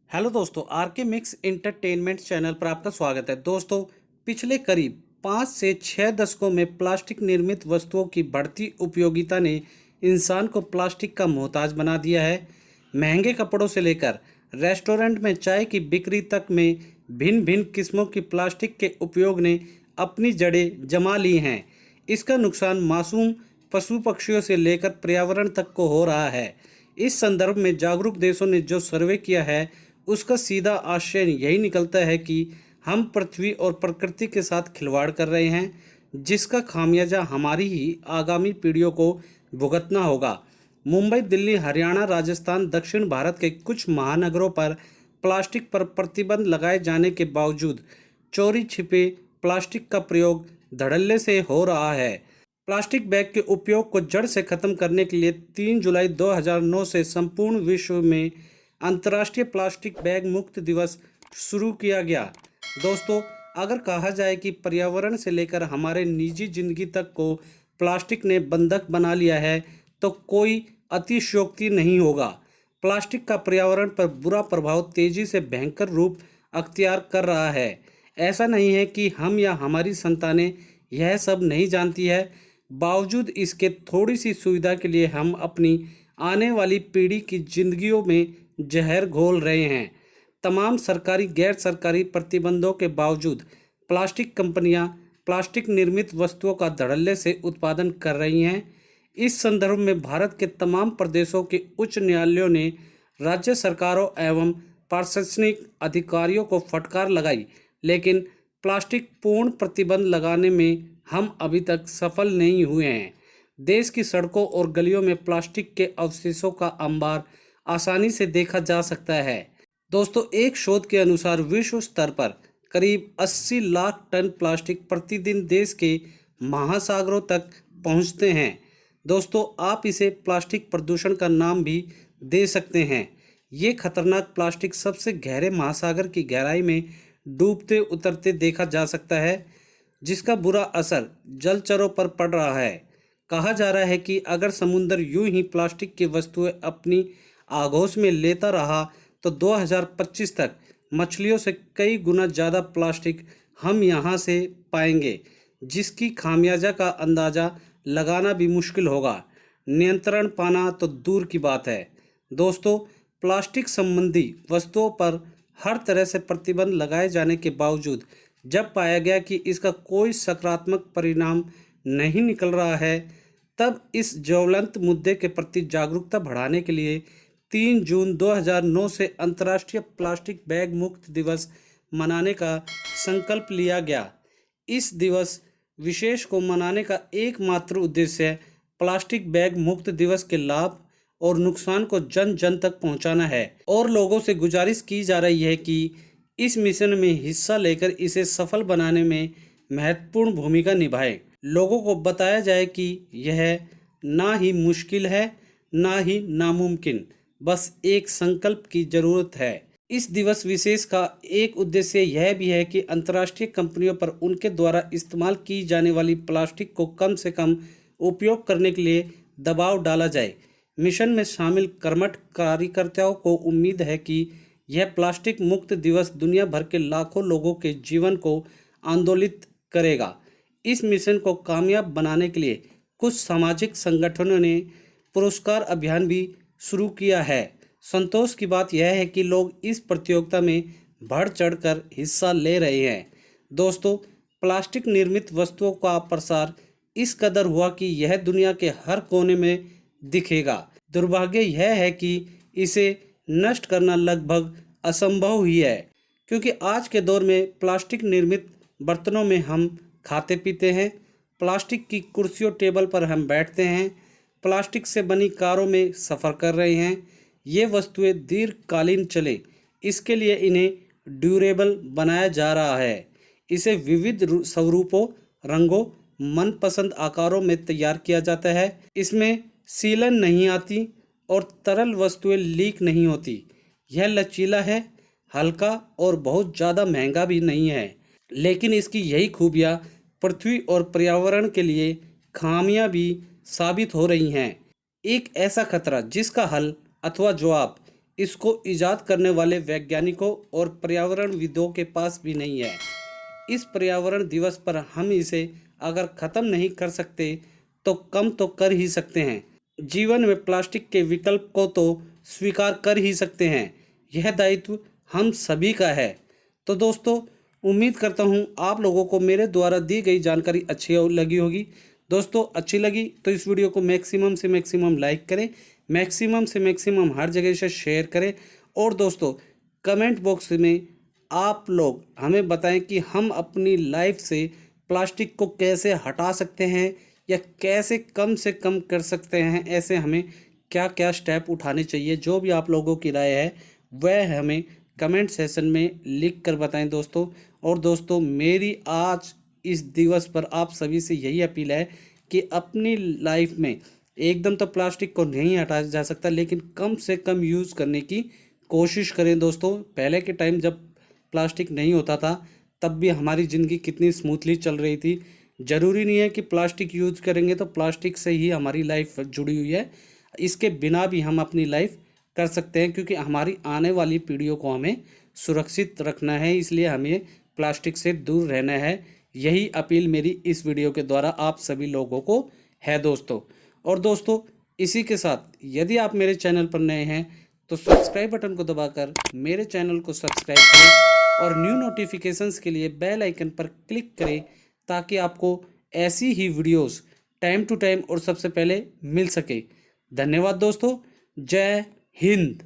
Hello दोस्तों, are के mix entertainment channel पर आपका स्वागत है। दोस्तों, पिछले करीब 5 से 6 दशकों में प्लास्टिक निर्मित वस्तुओं की बढ़ती उपयोगिता ने इंसान को प्लास्टिक का मोहताज बना दिया है। महंगे कपड़ों से लेकर रेस्टोरेंट में चाय की बिक्री तक में भिन्न भिन्न किस्मों की प्लास्टिक के उपयोग ने अपनी जड़ें जमा ली हैं। इसका नुकसान मासूम पशु पक्षियों से लेकर पर्यावरण तक को हो रहा है। इस संदर्भ में जागरूक देशों ने जो सर्वे किया है, उसका सीधा आशय यही निकलता है कि हम पृथ्वी और प्रकृति के साथ खिलवाड़ कर रहे हैं, जिसका खामियाजा हमारी ही आगामी पीढ़ियों को भुगतना होगा। मुंबई, दिल्ली, हरियाणा, राजस्थान, दक्षिण भारत के कुछ महानगरों पर प्लास्टिक पर प्रतिबंध लगाए जाने के बावजूद चोरी छिपे प्लास्टिक का प्रयोग धड़ल्ले से हो रहा है। प्लास्टिक बैग के उपयोग को जड़ से खत्म करने के लिए 3 जुलाई 2009 से संपूर्ण विश्व में अंतर्राष्ट्रीय प्लास्टिक बैग मुक्त दिवस शुरू किया गया। दोस्तों, अगर कहा जाए कि पर्यावरण से लेकर हमारे निजी जिंदगी तक को प्लास्टिक ने बंधक बना लिया है, तो कोई अतिशयोक्ति नहीं होगा। प्लास्टिक का पर्यावरण पर बुरा प्रभाव तेजी से भयंकर रूप अख्तियार कर रहा है। ऐसा नहीं है कि हम या हमारी संतानें यह सब नहीं जानती है, बावजूद इसके थोड़ी सी सुविधा के लिए हम अपनी आने वाली पीढ़ी की जिंदगियों में जहर घोल रहे हैं। तमाम सरकारी गैर सरकारी प्रतिबंधों के बावजूद प्लास्टिक कंपनियां प्लास्टिक निर्मित वस्तुओं का धड़ल्ले से उत्पादन कर रही हैं। इस संदर्भ में भारत के तमाम प्रदेशों के उच्च न्यायालयों ने राज्य सरकारों एवं प्रशासनिक अधिकारियों को फटकार लगाई, लेकिन प्लास्टिक पूर्ण प्रतिबंध लगाने में हम अभी तक सफल नहीं हुए हैं। देश की सड़कों और गलियों में प्लास्टिक के अवशेषों का अंबार आसानी से देखा जा सकता है। दोस्तों, एक शोध के अनुसार विश्व स्तर पर करीब 80 लाख टन प्लास्टिक प्रतिदिन देश के महासागरों तक पहुंचते हैं। दोस्तों, आप इसे प्लास्टिक प्रदूषण का नाम भी दे सकते हैं। ये खतरनाक प्लास्टिक सबसे गहरे महासागर की गहराई में डूबते उतरते देखा जा सकता है, जिसका बुरा असर जलचरों पर पड़ रहा है। कहा जा रहा है कि अगर समुद्र यूं ही प्लास्टिक की वस्तुएं अपनी आगोश में लेता रहा तो 2025 तक मछलियों से कई गुना ज़्यादा प्लास्टिक हम यहाँ से पाएंगे, जिसकी खामियाजा का अंदाज़ा लगाना भी मुश्किल होगा। नियंत्रण पाना तो दूर की बात है। दोस्तों, प्लास्टिक संबंधी वस्तुओं पर हर तरह से प्रतिबंध लगाए जाने के बावजूद जब पाया गया कि इसका कोई सकारात्मक परिणाम नहीं निकल रहा है, तब इस ज्वलंत मुद्दे के प्रति जागरूकता बढ़ाने के लिए 3 जून 2009 से अंतर्राष्ट्रीय प्लास्टिक बैग मुक्त दिवस मनाने का संकल्प लिया गया। इस दिवस विशेष को मनाने का एकमात्र उद्देश्य प्लास्टिक बैग मुक्त दिवस के लाभ और नुकसान को जन जन तक पहुंचाना है, और लोगों से गुजारिश की जा रही है कि इस मिशन में हिस्सा लेकर इसे सफल बनाने में महत्वपूर्ण भूमिका निभाएं। लोगों को बताया जाए कि यह ना ही मुश्किल है, ना ही नामुमकिन, बस एक संकल्प की जरूरत है। इस दिवस विशेष का एक उद्देश्य यह भी है कि अंतर्राष्ट्रीय कंपनियों पर उनके द्वारा इस्तेमाल की जाने वाली प्लास्टिक को कम से कम उपयोग करने के लिए दबाव डाला जाए। मिशन में शामिल कर्मठ कार्यकर्ताओं को उम्मीद है कि यह प्लास्टिक मुक्त दिवस दुनिया भर के लाखों लोगों के जीवन को आंदोलित करेगा। इस मिशन को कामयाब बनाने के लिए कुछ सामाजिक संगठनों ने पुरस्कार अभियान भी शुरू किया है। संतोष की बात यह है कि लोग इस प्रतियोगिता में बढ़ चढ़कर हिस्सा ले रहे हैं। दोस्तों, प्लास्टिक निर्मित वस्तुओं का प्रसार इस कदर हुआ कि यह दुनिया के हर कोने में दिखेगा। दुर्भाग्य यह है कि इसे नष्ट करना लगभग असंभव ही है, क्योंकि आज के दौर में प्लास्टिक निर्मित बर्तनों में हम खाते पीते हैं, प्लास्टिक की कुर्सियों टेबल पर हम बैठते हैं, प्लास्टिक से बनी कारों में सफ़र कर रहे हैं। ये वस्तुएं दीर्घकालीन चले, इसके लिए इन्हें ड्यूरेबल बनाया जा रहा है। इसे विविध स्वरूपों, रंगों, मनपसंद आकारों में तैयार किया जाता है। इसमें सीलन नहीं आती और तरल वस्तुएं लीक नहीं होती। यह लचीला है, हल्का और बहुत ज़्यादा महंगा भी नहीं है, लेकिन इसकी यही खूबियाँ पृथ्वी और पर्यावरण के लिए खामियां भी साबित हो रही हैं। एक ऐसा खतरा जिसका हल अथवा जवाब इसको इजाद करने वाले वैज्ञानिकों और पर्यावरणविदों के पास भी नहीं है। इस पर्यावरण दिवस पर हम इसे अगर ख़त्म नहीं कर सकते तो कम तो कर ही सकते हैं। जीवन में प्लास्टिक के विकल्प को तो स्वीकार कर ही सकते हैं। यह दायित्व हम सभी का है। तो दोस्तों, उम्मीद करता हूँ आप लोगों को मेरे द्वारा दी गई जानकारी अच्छी लगी होगी। दोस्तों, अच्छी लगी तो इस वीडियो को मैक्सिमम से मैक्सिमम लाइक करें, मैक्सिमम से मैक्सिमम हर जगह से शेयर करें। और दोस्तों, कमेंट बॉक्स में आप लोग हमें बताएं कि हम अपनी लाइफ से प्लास्टिक को कैसे हटा सकते हैं या कैसे कम से कम कर सकते हैं। ऐसे हमें क्या क्या स्टेप उठाने चाहिए, जो भी आप लोगों की राय है वह हमें कमेंट सेशन में लिख कर बताएं दोस्तों। और दोस्तों, मेरी आज इस दिवस पर आप सभी से यही अपील है कि अपनी लाइफ में एकदम तो प्लास्टिक को नहीं हटाया जा सकता, लेकिन कम से कम यूज़ करने की कोशिश करें दोस्तों। पहले के टाइम जब प्लास्टिक नहीं होता था तब भी हमारी ज़िंदगी कितनी स्मूथली चल रही थी। ज़रूरी नहीं है कि प्लास्टिक यूज़ करेंगे तो प्लास्टिक से ही हमारी लाइफ जुड़ी हुई है। इसके बिना भी हम अपनी लाइफ कर सकते हैं, क्योंकि हमारी आने वाली पीढ़ियों को हमें सुरक्षित रखना है, इसलिए हमें प्लास्टिक से दूर रहना है। यही अपील मेरी इस वीडियो के द्वारा आप सभी लोगों को है दोस्तों। और दोस्तों, इसी के साथ यदि आप मेरे चैनल पर नए हैं तो सब्सक्राइब बटन को दबाकर मेरे चैनल को सब्सक्राइब करें और न्यू नोटिफिकेशंस के लिए बेल आइकन पर क्लिक करें, ताकि आपको ऐसी ही वीडियोस टाइम टू टाइम और सबसे पहले मिल सके। धन्यवाद दोस्तों। जय हिंद।